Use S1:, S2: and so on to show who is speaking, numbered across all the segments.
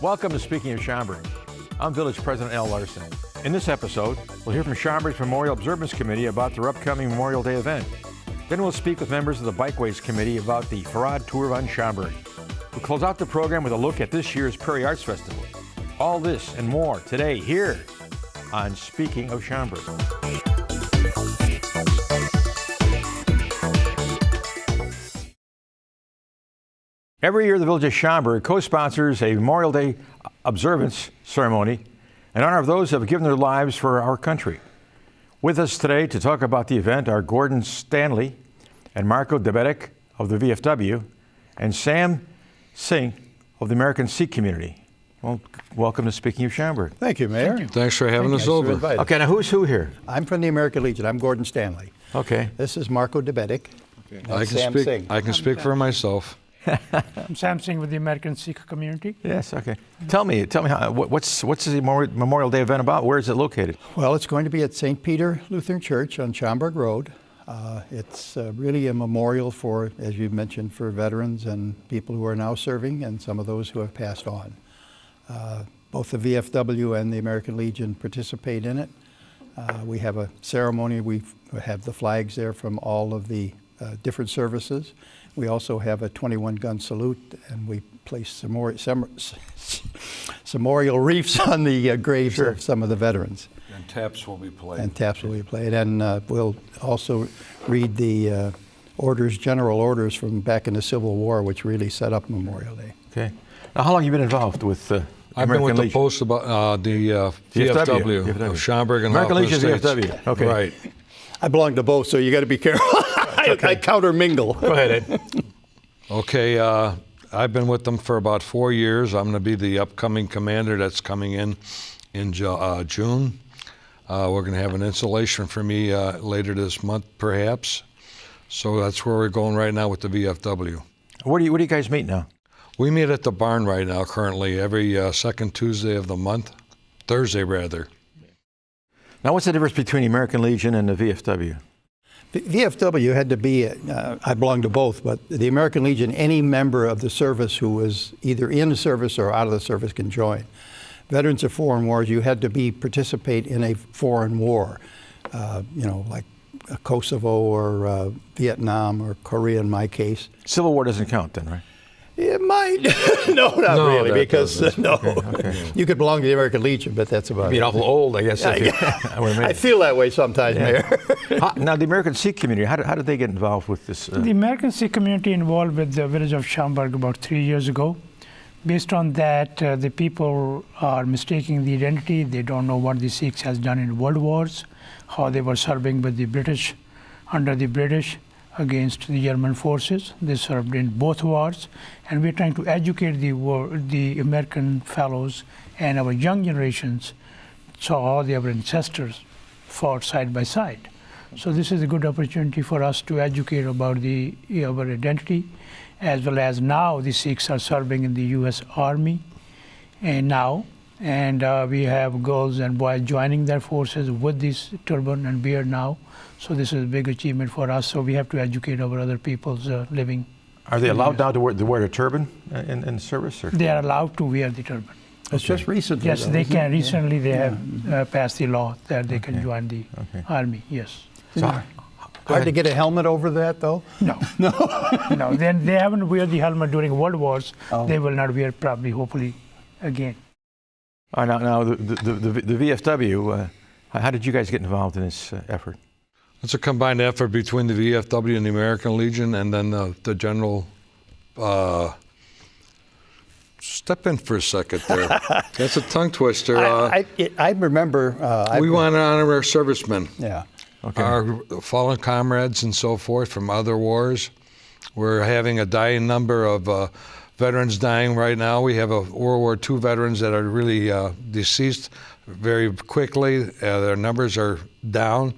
S1: Welcome to Speaking of Schaumburg. I'm Village President Al Larson. In this episode, we'll hear from Schaumburg's Memorial Observance Committee about their upcoming Memorial Day event. Then we'll speak with members of the Bikeways Committee about the Fahrrad Tour Von Schaumburg. We'll close out the program with a look at this year's Prairie Arts Festival. All this and more today here on Speaking of Schaumburg. Every year, the Village of Schaumburg co-sponsors a Memorial Day observance ceremony in honor of those who have given their lives for our country. With us today to talk about the event are Gordon Stanley and Marco Debetic of the VFW and Sam Singh of the American Sikh community. Well, welcome to Speaking of Schaumburg.
S2: Thank you, Mayor.
S3: Thanks for having us over.
S1: Okay, now who's who here?
S2: I'm from the American Legion. I'm Gordon Stanley.
S1: Okay.
S2: This is Marco Debetic.
S3: I can speak for myself.
S4: I'm Sam Singh with the American Sikh community.
S1: Yes, okay. Tell me how, what's the Memorial Day event about? Where is it located?
S2: Well, it's going to be at St. Peter Lutheran Church on Schaumburg Road. It's really a memorial for, as you mentioned, for veterans and people who are now serving and some of those who have passed on. Both the VFW and the American Legion participate in it. We have a ceremony. We have the flags there from all of the different services. We also have a 21-gun salute, and we place memorial reefs on the graves of some of the veterans.
S3: And taps will be played.
S2: And we'll also read the general orders from back in the Civil War, which really set up Memorial Day.
S1: Okay. Now, how long have you been involved with
S3: I've been with the post about the VFW of Schaumburg and
S1: American Legion
S3: States.
S1: VFW. Okay.
S3: Right.
S2: I belong to both, so you got to be careful. I counter-mingle.
S1: Go ahead, Ed.
S3: Okay, I've been with them for about 4 years. I'm going to be the upcoming commander that's coming in June. We're going to have an installation for me later this month, perhaps. So that's where we're going right now with the VFW.
S1: Where do you guys meet now?
S3: We meet at the barn right now, currently, every second Tuesday of the month, Thursday rather.
S1: Now, what's the difference between the American Legion and the VFW?
S2: The VFW had to be, I belong to both, but the American Legion, any member of the service who was either in the service or out of the service can join. Veterans of foreign wars, you had to participate in a foreign war, like Kosovo or Vietnam or Korea in my case.
S1: Civil War doesn't count then, right?
S2: It might. No, not really, because
S1: Okay.
S2: You could belong to the American Legion, but that's about it.
S1: You'd be awful old, I guess.
S2: I feel that way sometimes, Mayor.
S1: Now, the American Sikh community, how did they get involved with this?
S4: The American Sikh community involved with the village of Schaumburg about 3 years ago. Based on that, the people are mistaking the identity. They don't know what the Sikhs has done in world wars, how they were serving with the British, under the British, against the German forces. They served in both wars, and we're trying to educate the American fellows and our young generations so how their ancestors fought side by side. So this is a good opportunity for us to educate about our identity, as well as now the Sikhs are serving in the U.S. Army and we have girls and boys joining their forces with this turban and beard now. So this is a big achievement for us. So we have to educate our other people's living.
S1: Are they allowed now to wear a turban in service? Or?
S4: They are allowed to wear the turban.
S2: It's just recently.
S4: Yes, they can. Recently they have passed the law that they can join the Army, yes.
S1: So,
S2: hard to get a helmet over that, though?
S4: No. No, then they haven't wear the helmet during World Wars. They will not wear probably, hopefully, again.
S1: All right, now the VFW, how did you guys get involved in this effort?
S3: It's a combined effort between the VFW and the American Legion, and then the general. Step in for a second there. That's a tongue twister.
S2: I remember.
S3: We want to honor our servicemen.
S2: Yeah.
S1: Okay.
S3: Our fallen comrades and so forth from other wars. We're having a dying number of veterans dying right now. We have a World War II veterans that are really deceased very quickly. Their numbers are down.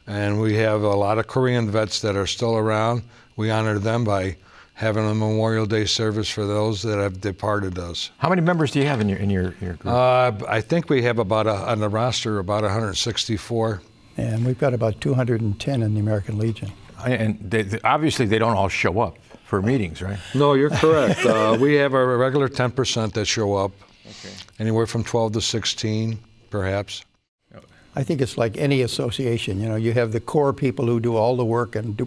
S3: And we have a lot of Korean vets that are still around. We honor them by having a Memorial Day service for those that have departed us.
S1: How many members do you have in your group?
S3: I think we have on the roster about 164.
S2: And we've got about 210 in the American Legion.
S1: And obviously they don't all show up for meetings, right?
S3: No, you're correct. We have a regular 10% that show up, anywhere from 12 to 16, perhaps.
S2: I think it's like any association. You know, you have the core people who do all the work and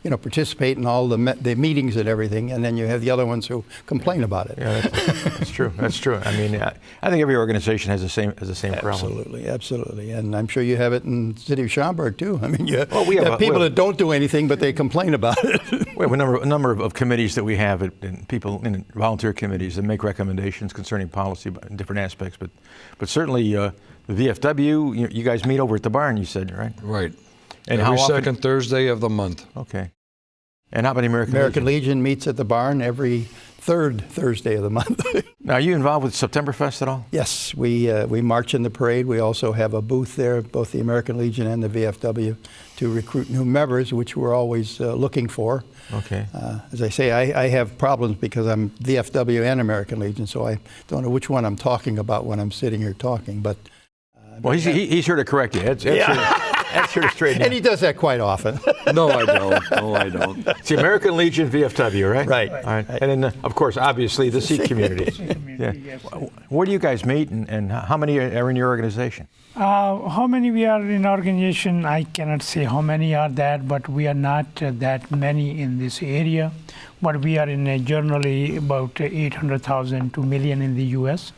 S2: participate in all the meetings and everything, and then you have the other ones who complain about it.
S1: Yeah, that's true. That's true. I mean, I think every organization has the same problem.
S2: Absolutely, absolutely, and I'm sure you have it in the city of Schaumburg too. I mean, we have
S1: we
S2: people that don't do anything, but they complain about it.
S1: We have a number of committees that we have, and people in volunteer committees that make recommendations concerning policy in different aspects. But certainly the VFW, you guys meet over at the barn, you said, right?
S3: Right.
S1: And
S3: every
S1: how often?
S3: second Thursday of the month.
S1: Okay. And how about American
S2: American Legion meets at the barn every third Thursday of the month.
S1: Now, are you involved with Septemberfest at all?
S2: Yes, we march in the parade. We also have a booth there, both the American Legion and the VFW, to recruit new members, which we're always looking for.
S1: Okay.
S2: As I say, I have problems because I'm VFW and American Legion, so I don't know which one I'm talking about when I'm sitting here talking. But
S1: well, he's here to correct you. Ed's here to straighten you.
S2: And he does that quite often.
S3: No, I don't. No, I don't.
S1: It's the American Legion
S2: Right.
S1: VFW, right?
S2: Right.
S1: All right. And then, of course, obviously, the Sikh community.
S4: Yes.
S1: Where do you guys meet, and how many are in your organization?
S4: How many we are in organization, I cannot say how many are that, but we are not that many in this area. But we are in generally about 800,000 to million in the U.S.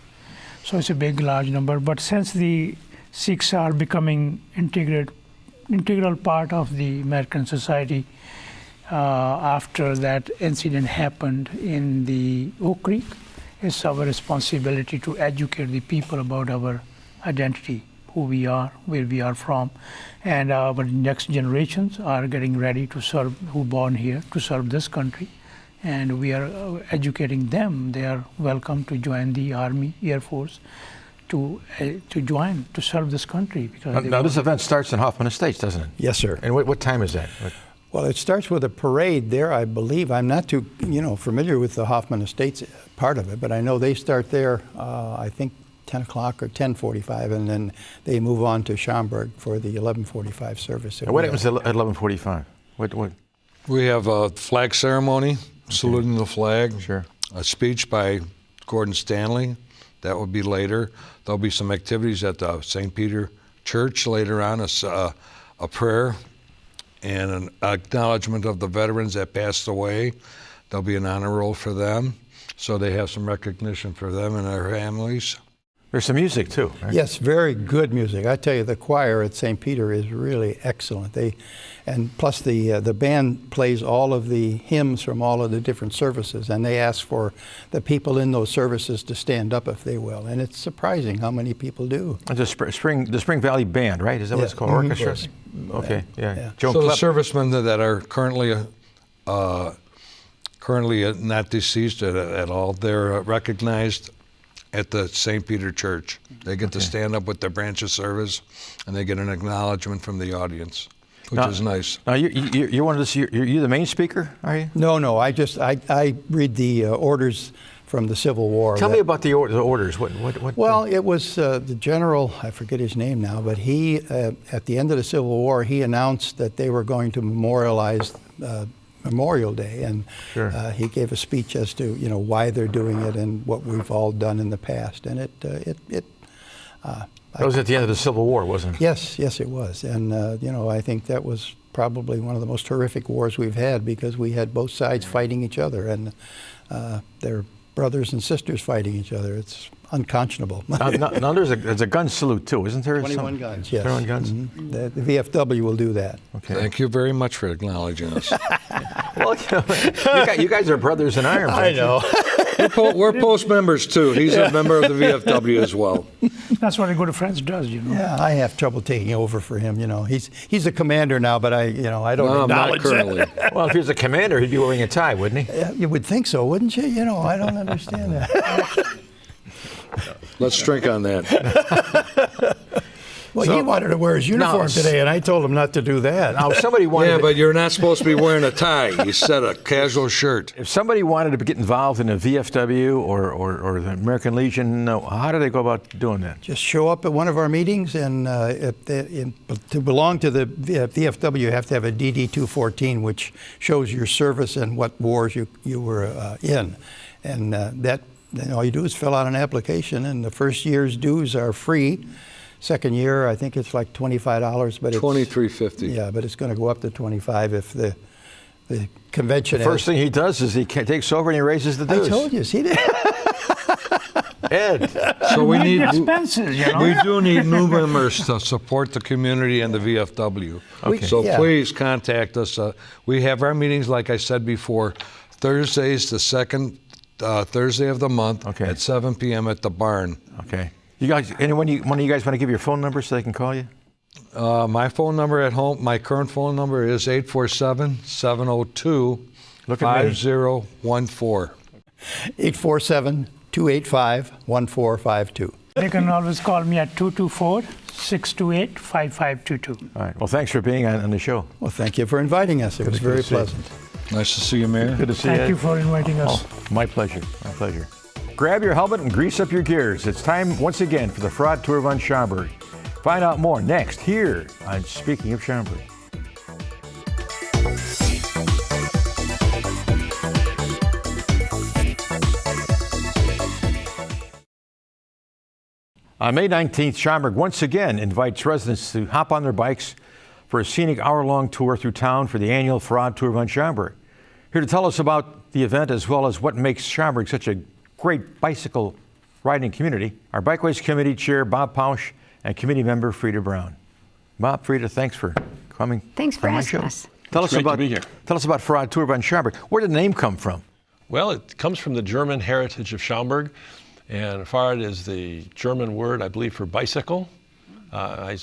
S4: So it's a big, large number. But since the Sikhs are becoming integral part of the American society, after that incident happened in the Oak Creek, it's our responsibility to educate the people about our identity, who we are, where we are from, and our next generations are getting ready to serve, who born here, to serve this country, and we are educating them. They are welcome to join the Army, Air Force, to join, to serve this country. Because
S1: Now this event starts in Hoffman Estates, doesn't it?
S2: Yes, sir.
S1: And what time is that?
S2: Well, it starts with a parade there, I believe. I'm not too, familiar with the Hoffman Estates part of it, but I know they start there, I think, 10 o'clock or 10:45, and then they move on to Schaumburg for the 11:45 service.
S1: What happens at 11:45? What?
S3: We have a flag ceremony, saluting the flag.
S1: Sure.
S3: A speech by Gordon Stanley. That will be later. There'll be some activities at the St. Peter Church later on, a prayer and an acknowledgement of the veterans that passed away. There'll be an honor roll for them, so they have some recognition for them and their families.
S1: There's some music too, right?
S2: Yes, very good music. I tell you, the choir at St. Peter is really excellent. And plus the band plays all of the hymns from all of the different services, and they ask for the people in those services to stand up if they will. And it's surprising how many people do.
S1: It's the Spring Valley Band, right? Is that what it's called?
S2: Mhm.
S1: Orchestra?
S2: Yes.
S1: Okay, yeah.
S2: Yeah.
S1: Joan
S3: So the
S1: Klepp.
S3: servicemen that are currently not deceased at all, they're recognized at the St. Peter Church. They get to stand up with their branch of service, and they get an acknowledgement from the audience, which is nice.
S1: Now you're one of the you're the main speaker, are you?
S2: No, I read the orders from the Civil War.
S1: Tell me about the orders. What?
S2: Well, it was the general, I forget his name now, but he, at the end of the Civil War, he announced that they were going to memorialize Memorial Day, and
S1: Sure.
S2: He gave a speech as to why they're doing it and what we've all done in the past, and
S1: that was at the end of the Civil War, wasn't it?
S2: Yes, it was, and I think that was probably one of the most horrific wars we've had, because we had both sides fighting each other, and they're brothers and sisters fighting each other. It's unconscionable.
S1: Now there's a gun salute too, isn't there?
S2: 21 guns, yes.
S1: 21 guns?
S2: Mhm. The VFW will do that.
S1: Okay.
S3: Thank you very much for acknowledging us.
S1: Well, you guys are brothers in arms.
S2: I know.
S3: We're post members too. He's a member of the VFW as well.
S4: That's what a good friend does,
S2: Yeah, I have trouble taking over for him. He's a commander now, but I don't
S3: No, not
S2: acknowledge
S3: currently.
S2: that.
S1: Well, if he was a commander, he'd be wearing a tie, wouldn't he?
S2: You would think so, wouldn't you? I don't understand that.
S3: Let's drink on that.
S2: Well, he wanted to wear his uniform today, and I told him not to do that.
S1: Now, if somebody wanted
S3: Yeah,
S1: to,
S3: but you're not supposed to be wearing a tie. You said a casual shirt.
S1: if somebody wanted to get involved in a VFW or the American Legion, how do they go about doing that?
S2: Just show up at one of our meetings, and to belong to the VFW, you have to have a DD-214, which shows your service and what wars you were in. And all you do is fill out an application, and the first year's dues are free. Second year, I think it's like $25, but it's
S3: $23.50.
S2: Yeah, but it's going to go up to $25 if the convention.
S1: The first thing he does is he takes over and he raises the dues.
S2: I told you, see that?
S1: Ed.
S3: So we need
S4: expenses, you know.
S3: we do need new members to support the community and the VFW.
S2: Okay.
S3: So
S2: Yeah.
S3: please contact us. We have our meetings, like I said before, Thursdays, the second Thursday of the month at 7 p.m. at the barn.
S1: Okay. You guys, one of you guys want to give your phone number so they can call you?
S3: My phone number at home, my current phone number is 847-702-5014.
S2: 847-285-1452.
S4: They can always call me at 224-628-5522.
S1: All right. Well, thanks for being on the show.
S2: Well, thank you for inviting us. It was very pleasant.
S3: Nice to see you, Mayor.
S1: Good to see you.
S4: Thank you for inviting us.
S1: Oh, my pleasure. My pleasure. Grab your helmet and grease up your gears. It's time once again for the Fahrrad Tour Von Schaumburg. Find out more next here on Speaking of Schaumburg. On May 19th, Schaumburg once again invites residents to hop on their bikes for a scenic hour-long tour through town for the annual Fahrrad Tour Von Schaumburg. Here to tell us about the event as well as what makes Schaumburg such a great bicycle riding community, our Bikeways Committee Chair Bob Pausch and Committee Member Frida Brown. Bob, Frida, thanks for coming.
S5: Thanks for asking us.
S1: Tell us about Fahrrad Tour Von Schaumburg. Where did the name come from?
S6: Well, it comes from the German heritage of Schaumburg, and Fahrrad is the German word, I believe, for bicycle. I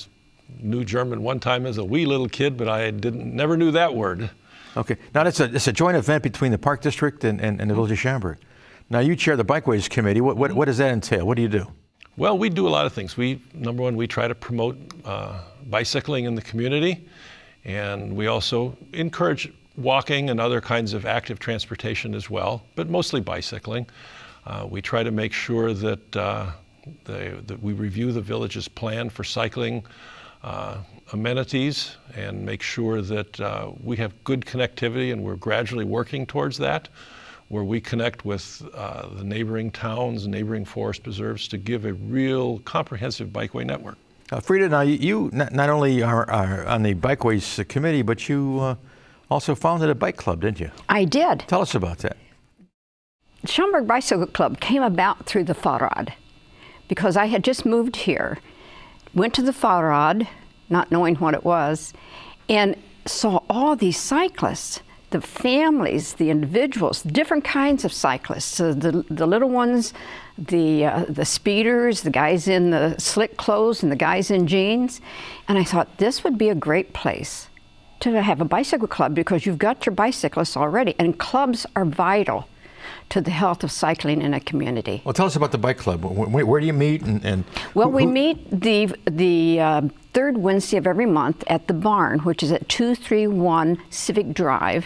S6: knew German one time as a wee little kid, but I never knew that word.
S1: Okay. Now, it's a joint event between the Park District and the Village of Schaumburg. Now, you chair the Bikeways Committee. What does that entail? What do you do?
S6: Well, we do a lot of things. Number one, we try to promote bicycling in the community, and we also encourage walking and other kinds of active transportation as well, but mostly bicycling. We try to make sure that we review the village's plan for cycling amenities and make sure that we have good connectivity, and we're gradually working towards that, where we connect with the neighboring towns, neighboring forest preserves to give a real comprehensive bikeway network.
S1: Frida, now you not only are on the Bikeways Committee, but you also founded a bike club, didn't you?
S5: I did.
S1: Tell us about that.
S5: Schaumburg Bicycle Club came about through the Fahrrad because I had just moved here, went to the Fahrrad, not knowing what it was, and saw all these cyclists, the families, the individuals, different kinds of cyclists, the little ones, the speeders, the guys in the slick clothes and the guys in jeans. And I thought this would be a great place to have a bicycle club because you've got your bicyclists already, and clubs are vital to the health of cycling in a community.
S1: Well, tell us about the bike club. Where do you meet?
S5: Well, we meet the third Wednesday of every month at the barn, which is at 231 Civic Drive,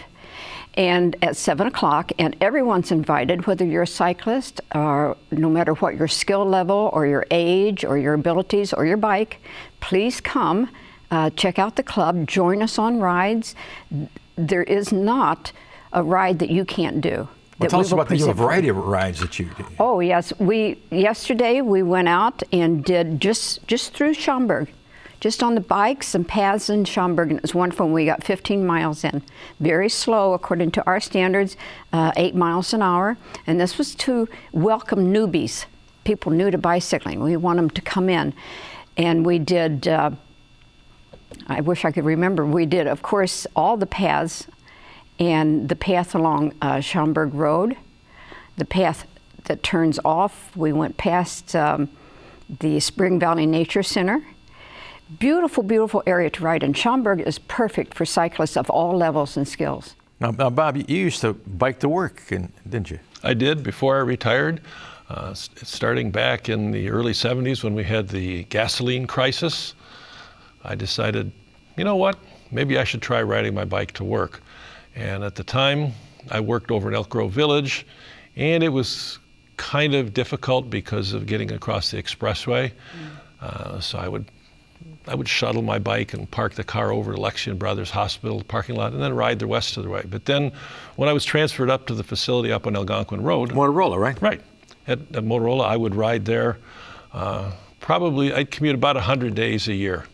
S5: and at 7 o'clock, and everyone's invited, whether you're a cyclist or no matter what your skill level or your age or your abilities or your bike, please come, check out the club, join us on rides. There is not a ride that you can't do.
S1: Well, tell us about the variety of rides that you do.
S5: Oh, yes. Yesterday we went out and did just through Schaumburg, just on the bikes and paths in Schaumburg, and it was wonderful. We got 15 miles in. Very slow according to our standards, 8 miles an hour. And this was to welcome newbies, people new to bicycling. We want them to come in. And we did, I wish I could remember, we did, of course, all the paths, and the path along Schaumburg Road, the path that turns off. We went past the Spring Valley Nature Center. Beautiful, beautiful area to ride, and Schaumburg is perfect for cyclists of all levels and skills.
S1: Now, Bob, you used to bike to work, didn't you?
S6: I did before I retired, starting back in the early 70s when we had the gasoline crisis. I decided, you know what, maybe I should try riding my bike to work. And at the time, I worked over in Elk Grove Village, and it was kind of difficult because of getting across the expressway. So I would shuttle my bike and park the car over to Lexian Brothers Hospital parking lot and then ride the rest of the way. But then when I was transferred up to the facility up on Algonquin Road.
S1: Motorola, right?
S6: Right. At Motorola, I would ride there probably, I'd commute about 100 days a year.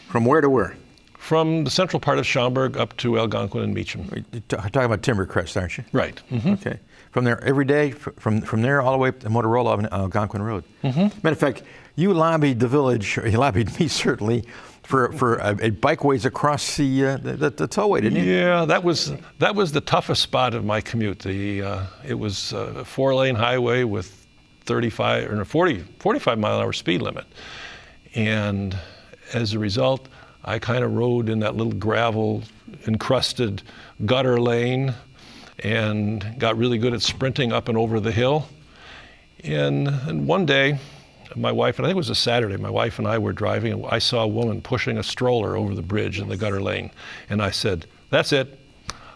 S1: From where to where?
S6: From the central part of Schaumburg up to Algonquin and Meacham.
S1: You're talking about Timbercrest, aren't you?
S6: Right.
S1: Okay. From there every day, from there all the way to Motorola on Algonquin Road. Matter of fact, you lobbied the village, or you lobbied me certainly, for a bikeways across the tollway, didn't you?
S6: Yeah, that was the toughest spot of my commute. It was a 4-lane highway with 35 or 45 mile an hour speed limit, and as a result, I kind of rode in that little gravel encrusted gutter lane and got really good at sprinting up and over the hill. And one day, my wife, and I think it was a Saturday, my wife and I were driving, and I saw a woman pushing a stroller over the bridge in the gutter lane. And I said, that's it.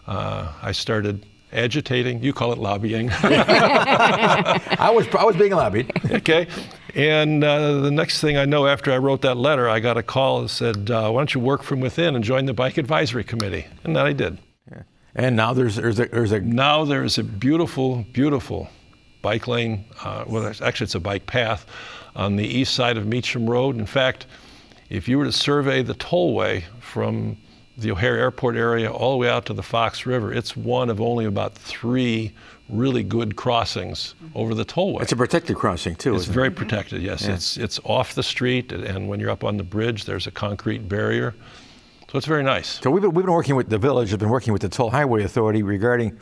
S6: I started agitating. You call it lobbying.
S1: I was being lobbied.
S6: Okay. And the next thing I know, after I wrote that letter, I got a call that said, why don't you work from within and join the Bike Advisory Committee? And that I did.
S1: Yeah. And now there's a
S6: Now there is a beautiful, beautiful bike lane. Well, actually, it's a bike path on the east side of Meacham Road. In fact, if you were to survey the tollway from the O'Hare Airport area all the way out to the Fox River, it's one of only about 3 really good crossings over the tollway.
S1: It's a protected crossing too.
S6: It's very protected, yes. Yeah. It's off the street, and when you're up on the bridge, there's a concrete barrier. So it's very nice.
S1: So we've been working with the village, have been working with the Toll Highway Authority regarding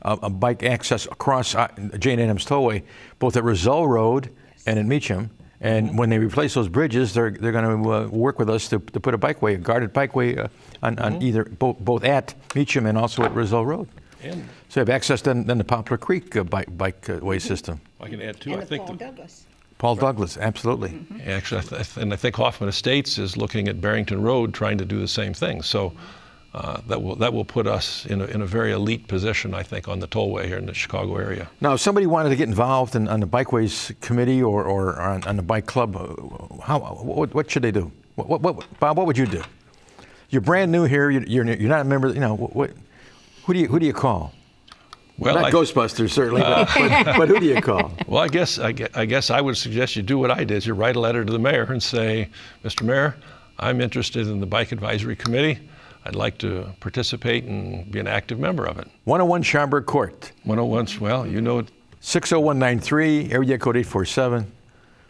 S1: a bike access across Jane Addams Tollway, both at Roselle Road and in Meacham. And when they replace those bridges, they're going to work with us to put a bikeway, a guarded bikeway on either both at Meacham and also at Roselle Road.
S6: And
S1: so you have access then the Poplar Creek bikeway system.
S6: I can add too.
S5: And
S6: I think
S5: Paul Douglas.
S1: Paul Douglas, absolutely.
S6: Actually, and I think Hoffman Estates is looking at Barrington Road, trying to do the same thing. So that will put us in a very elite position, I think, on the tollway here in the Chicago area.
S1: Now, if somebody wanted to get involved on the Bikeways Committee or on the Bike Club, what should they do? Bob, what would you do? You're brand new here. You're not a member. You know, who do you call?
S6: Well,
S1: not Ghostbusters certainly, but who do you call?
S6: Well, I guess I would suggest you do what I did. You write a letter to the mayor and say, Mr. Mayor, I'm interested in the Bike Advisory Committee. I'd like to participate and be an active member of it.
S1: 101 Schaumburg Court.
S6: 101, well, you know it.
S1: 60193, area code 847.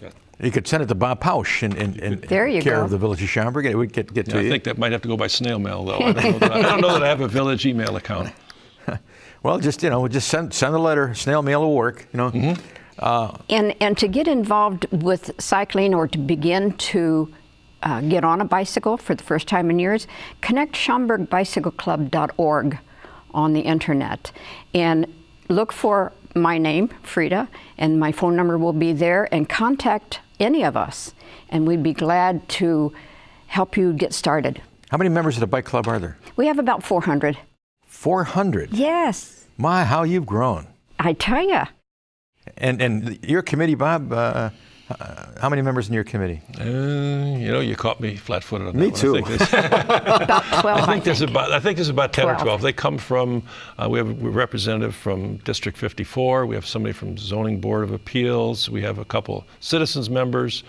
S6: Yeah.
S1: You could send it to Bob Pausch in
S5: There you
S1: care
S5: go.
S1: of the Village of Schaumburg, and it would get to you.
S6: I think that might have to go by snail mail, though. I don't know that I have a village email account.
S1: Well, just send a letter. Snail mail will work.
S5: And to get involved with cycling or to begin to get on a bicycle for the first time in years, connect SchaumburgBicycleClub.org on the internet and look for my name, Frida, and my phone number will be there, and contact any of us, and we'd be glad to help you get started.
S1: How many members of the Bike Club are there?
S5: We have about 400.
S1: 400?
S5: Yes.
S1: My, how you've grown.
S5: I tell you.
S1: And your committee, Bob, how many members in your committee?
S6: You caught me flat-footed on that
S1: Me
S6: one.
S1: too.
S5: About 12,
S6: I think there's about 10 or
S5: 12.
S6: 12. They come from, we have a representative from District 54. We have somebody from Zoning Board of Appeals. We have a couple citizens members.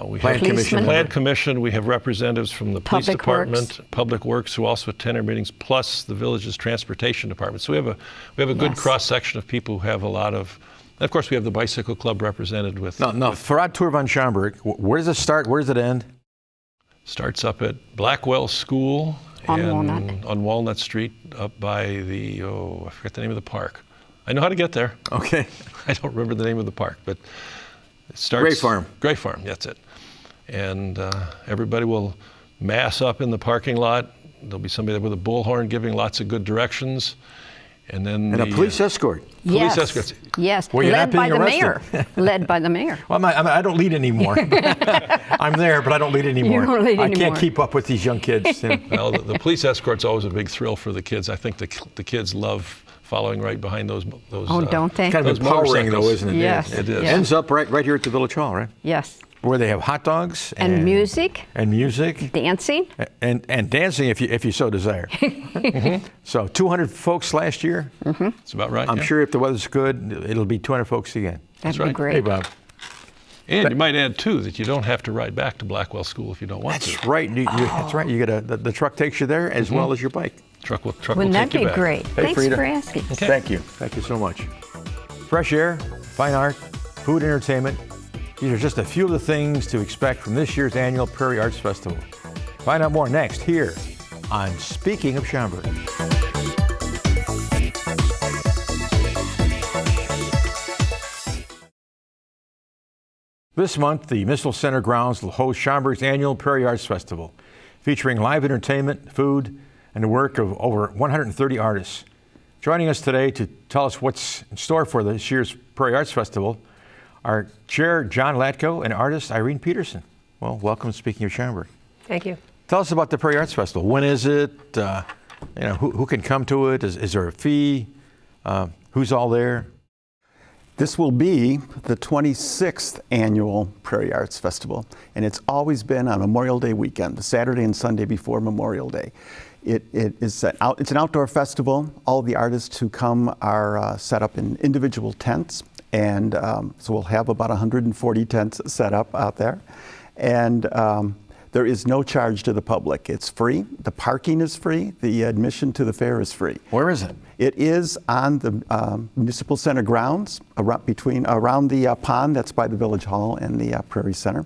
S6: We
S1: Plan
S6: have
S1: Commission.
S6: Plan Commission. We have representatives from the Police
S5: Public
S6: Department,
S5: Works.
S6: Public Works, who also attend our meetings, plus the village's Transportation Department. So we have a good
S5: Yes.
S6: cross-section of people who have a lot of. And of course, we have the Bicycle Club represented with.
S1: No, Fahrrad Tour Von Schaumburg, where does it start? Where does it end?
S6: Starts up at Blackwell School
S5: On
S6: Walnut Street, up by the I forget the name of the park. I know how to get there.
S1: Okay.
S6: I don't remember the name of the park, but it starts.
S1: Gray Farm.
S6: Gray Farm, that's it. And everybody will mass up in the parking lot. There'll be somebody there with a bullhorn giving lots of good directions. And then
S1: And a police escort.
S6: Police
S5: Yes.
S6: escorts.
S5: Yes,
S1: Where you're
S5: led
S1: not
S5: by
S1: being
S5: the
S1: arrested.
S5: mayor. Led by the mayor.
S1: Well, I don't lead anymore. I'm there, but I don't lead anymore.
S5: don't lead
S1: I can't
S5: anymore.
S1: keep up with these young kids.
S6: Well, the police escort's always a big thrill for the kids. I think the kids love following right behind those.
S5: Oh, don't they?
S1: Kind of
S6: Those
S1: empowering, though,
S6: motorcycles.
S1: isn't it?
S5: Yes.
S6: It is.
S5: Yeah.
S1: Ends up right here at the Village Hall, right?
S5: Yes.
S1: Where they have hot dogs
S5: And music,
S1: and music
S5: dancing.
S1: and dancing if you so desire. So 200 folks last year.
S6: That's about right.
S1: I'm
S6: yeah.
S1: sure if the weather's good, it'll be 200 folks again.
S5: That'd
S6: right.
S5: be great.
S1: Hey, Bob.
S6: And you might add too that you don't have to ride back to Blackwell School if you don't want
S1: That's
S6: to.
S1: right. That's right. You get the truck takes you there as well as your bike.
S6: Truck will
S5: Wouldn't that
S6: take you
S5: be
S6: back.
S5: great?
S1: Hey,
S5: Thanks
S1: Frida.
S5: for asking.
S1: Thank you. Thank you so much. Fresh air, fine art, food, entertainment. These are just a few of the things to expect from this year's annual Prairie Arts Festival. Find out more next here on Speaking of Schaumburg. This month, the Missile Center grounds will host Schaumburg's annual Prairie Arts Festival, featuring live entertainment, food, and the work of over 130 artists. Joining us today to tell us what's in store for this year's Prairie Arts Festival are Chair John Latko and artist Irene Peterson. Well, welcome to Speaking of Schaumburg.
S7: Thank you.
S1: Tell us about the Prairie Arts Festival. When is it? Who can come to it? Is there a fee? Who's all there?
S8: This will be the 26th annual Prairie Arts Festival, and it's always been on Memorial Day weekend, the Saturday and Sunday before Memorial Day. It's an outdoor festival. All the artists who come are set up in individual tents, and so we'll have about 140 tents set up out there. And there is no charge to the public. It's free. The parking is free. The admission to the fair is free.
S1: Where is it?
S8: It is on the Municipal Center grounds, around the pond that's by the Village Hall and the Prairie Center,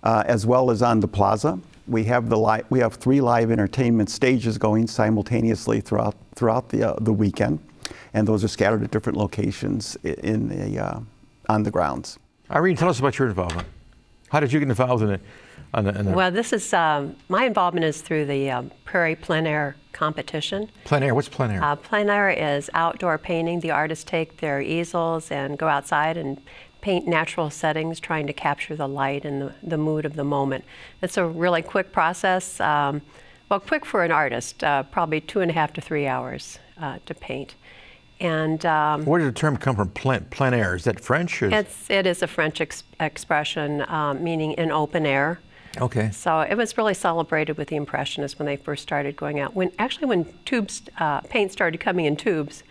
S8: as well as on the plaza. We have 3 live entertainment stages going simultaneously throughout the weekend, and those are scattered at different locations on the grounds.
S1: Irene, tell us about your involvement. How did you get involved in it?
S7: Well, this is my involvement is through the Prairie Plein Air competition.
S1: Plein air. What's plein air?
S7: Plein air is outdoor painting. The artists take their easels and go outside and paint natural settings, trying to capture the light and the mood of the moment. It's a really quick process. Quick for an artist, probably 2.5 to 3 hours to paint. And
S1: Where did the term come from? Plein air. Is that French? Or
S7: it is a French expression meaning in open air.
S1: Okay.
S7: So it was really celebrated with the Impressionists when they first started going out. When tubes, paint started coming in tubes,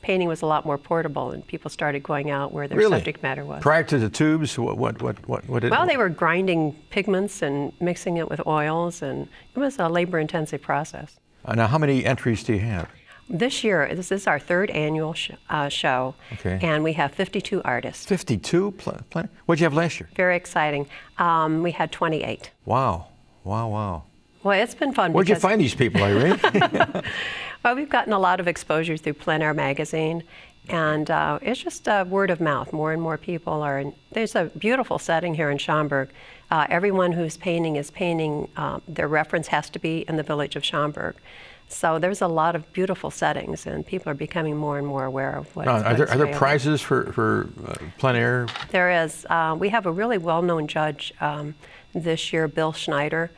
S7: painting was a lot more portable, and people started going out where their subject matter was.
S1: Prior to the tubes, what did?
S7: Well, they were grinding pigments and mixing it with oils, and it was a labor-intensive process.
S1: Now, how many entries do you have?
S7: This year, this is our 3rd annual show,
S1: Okay.
S7: and we have 52 artists.
S1: 52? Plein. What'd you have last year?
S7: Very exciting. We had 28.
S1: Wow.
S7: Well, it's been fun.
S1: Where'd you
S7: because-
S1: find these people, Irene?
S7: Well, we've gotten a lot of exposure through Plein Air magazine, and it's just word of mouth. More and more people are. There's a beautiful setting here in Schaumburg. Everyone who's painting is painting. Their reference has to be in the village of Schaumburg. So there's a lot of beautiful settings, and people are becoming more and more aware of what.
S1: Are there
S7: available.
S1: prizes for plein air?
S7: There is. We have a really well-known judge this year, Bill Schneider,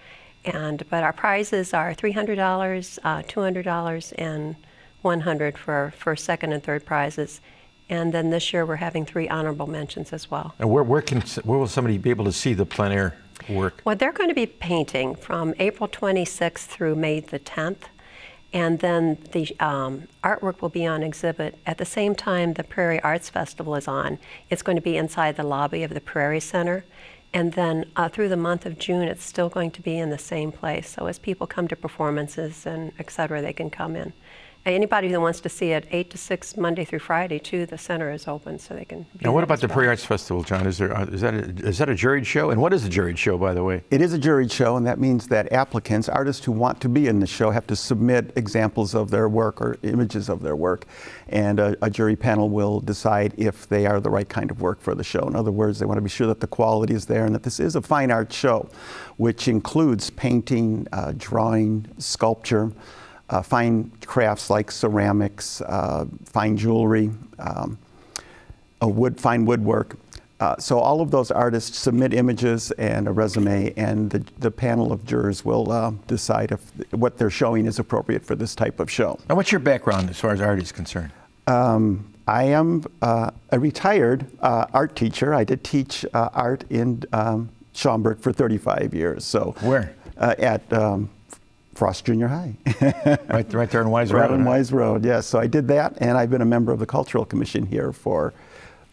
S7: but our prizes are $300, $200, and $100 for first, second, and third prizes. And then this year we're having 3 honorable mentions as well.
S1: And where will somebody be able to see the plein air work?
S7: Well, they're going to be painting from April 26th through May the 10th. And then the artwork will be on exhibit at the same time the Prairie Arts Festival is on. It's going to be inside the lobby of the Prairie Center. And then through the month of June, it's still going to be in the same place. So as people come to performances and et cetera, they can come in. Anybody that wants to see it 8 to 6, Monday through Friday, too, the center is open, so they can be
S1: Now, what
S7: there
S1: about
S7: as
S1: the
S7: well.
S1: Prairie Arts Festival, John? Is that a juried show? And what is a juried show, by the way?
S8: It is a juried show, and that means that applicants, artists who want to be in the show, have to submit examples of their work or images of their work. And a jury panel will decide if they are the right kind of work for the show. In other words, they want to be sure that the quality is there and that this is a fine art show, which includes painting, drawing, sculpture, fine crafts like ceramics, fine jewelry, fine woodwork. So all of those artists submit images and a resume, and the panel of jurors will decide if what they're showing is appropriate for this type of show.
S1: Now, what's your background as far as art is concerned?
S8: I am a retired art teacher. I did teach art in Schaumburg for 35 years. So
S1: Where?
S8: At Frost Junior High.
S1: Right there in Wise Road.
S8: Right on Wise Road, yes. So I did that, and I've been a member of the Cultural Commission here for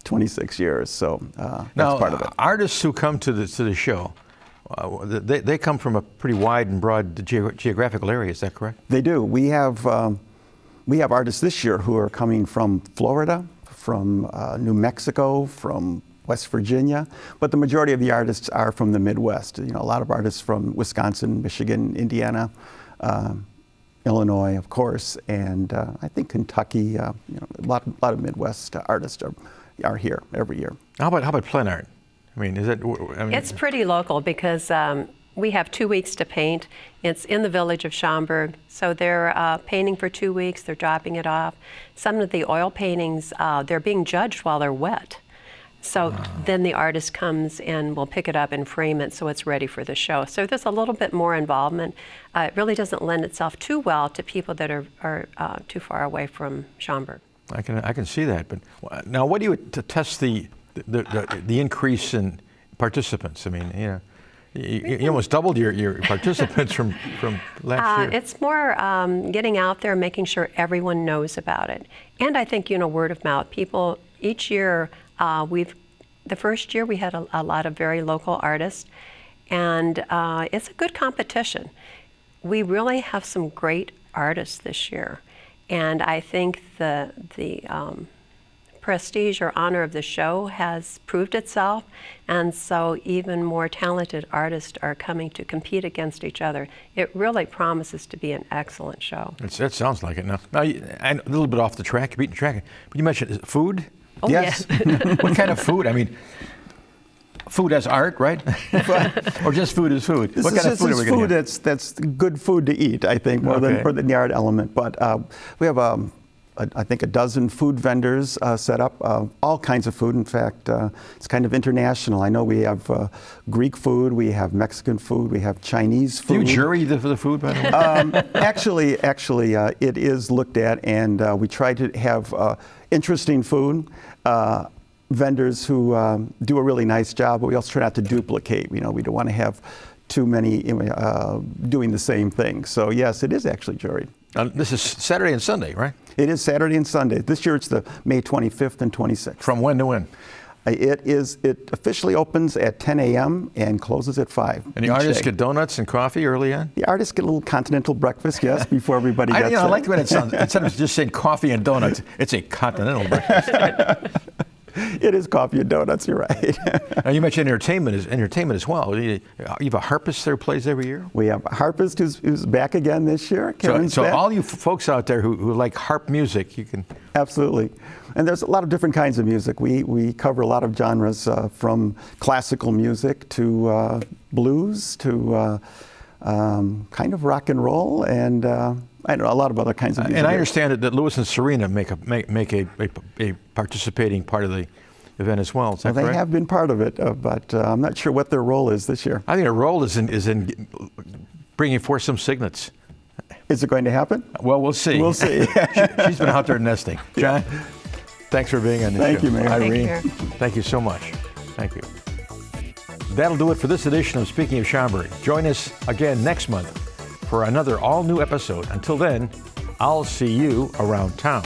S8: 26 years. So that's part of it.
S1: Artists who come to the show, they come from a pretty wide and broad geographical area. Is that correct?
S8: They do. We have artists this year who are coming from Florida, from New Mexico, from West Virginia, but the majority of the artists are from the Midwest. You know, a lot of artists from Wisconsin, Michigan, Indiana, Illinois, of course, and I think Kentucky. You know, a lot of Midwest artists are here every year.
S1: How about Plen Art? I mean, is it?
S7: It's pretty local because we have 2 weeks to paint. It's in the village of Schaumburg, so they're painting for 2 weeks. They're dropping it off. Some of the oil paintings, they're being judged while they're wet. So then the artist comes and will pick it up and frame it so it's ready for the show. So there's a little bit more involvement. It really doesn't lend itself too well to people that are too far away from Schaumburg.
S1: I can see that. But now, what do you to test the increase in participants? I mean, you know, you almost doubled your participants from last year.
S7: It's more getting out there, making sure everyone knows about it, and I think word of mouth. People each year. The first year we had a lot of very local artists, and it's a good competition. We really have some great artists this year, and I think the prestige or honor of the show has proved itself, and so even more talented artists are coming to compete against each other. It really promises to be an excellent show.
S1: That sounds like it. Now a little bit off the track, beating the track, but you mentioned food.
S7: Oh,
S8: yes.
S7: Yeah.
S1: What kind of food? I mean, food as art, right? Or just food as food? What kind of food are we going to have?
S8: That's good food to eat, I think, more than for the art element. But we have, I think, a dozen food vendors set up, all kinds of food. In fact, it's kind of international. I know we have Greek food, we have Mexican food, we have Chinese food.
S1: Do you jury the food, by the way?
S8: Actually, it is looked at, and we try to have interesting food. Vendors who do a really nice job, but we also try not to duplicate. You know, we don't want to have too many doing the same thing. So yes, it is actually juried.
S1: This is Saturday and Sunday, right?
S8: It is Saturday and Sunday. This year it's the May 25th and 26th.
S1: From when to when?
S8: It officially opens at 10 a.m. and closes at 5.
S1: And the artists get donuts and coffee early on?
S8: The artists get a little continental breakfast, yes, before everybody gets there.
S1: I like the way it sounds. Instead of just saying coffee and donuts, it's a continental breakfast.
S8: It is coffee and donuts, you're right.
S1: Now, you mentioned entertainment as well. You have a harpist there who plays every year?
S8: We have a harpist who's back again this year.
S1: So all you folks out there who like harp music, you can... Absolutely.
S8: And there's a lot of different kinds of music. We cover a lot of genres, from classical music to blues to kind of rock and roll, and I know a lot of other kinds of music.
S1: And I understand that Louis and Serena make a participating part of the event as well. Is that correct?
S8: They have been part of it, but I'm not sure what their role is this year.
S1: I think their role is in bringing forth some signets.
S8: Is it going to happen?
S1: Well, we'll see.
S8: We'll see.
S1: She's been out there nesting. John, thanks for being on the show.
S8: Thank you, Mayor.
S1: Irene, thank you so much. Thank you. That'll do it for this edition of Speaking of Schaumburg. Join us again next month for another all-new episode. Until then, I'll see you around town.